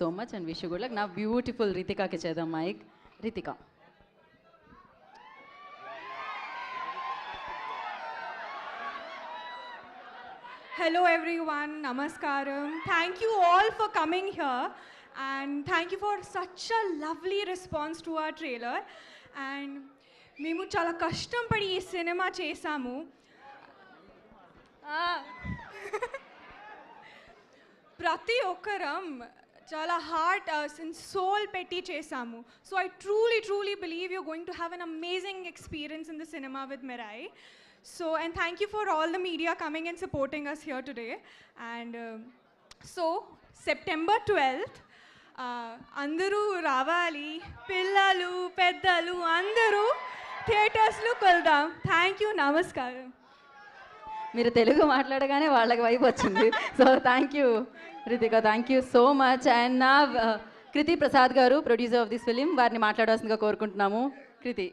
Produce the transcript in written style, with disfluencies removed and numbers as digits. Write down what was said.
So much and wish you good luck. నా beautiful రితికాకి చేద్దాం mic. Ritika. Hello everyone, namaskaram. Thank you all for coming here and thank you for such a lovely response to our trailer. And మేము చాలా కష్టం పడి ఈ cinema చేసాము. ప్రతి ఒక్కరం చాలా హార్ట్ అండ్ సోల్ పెట్టి చేసాము. So I truly believe you going to have an amazing experience in the cinema with Mirai. So, and thank you for all the media coming and supporting us here today. And so, September 12th, andaru ravali, pillalu, peddalu, andaru theaters lo koldam. Thank you, namaskaram. మీరు తెలుగు మాట్లాడగానే వాళ్ళకి వైపు వచ్చింది. So thank you Ritika, thank you so much. And నా కృతి ప్రసాద్ గారు, producer of this film, వారిని మాట్లాడాల్సిందిగా కోరుకుంటున్నాము. కృతి.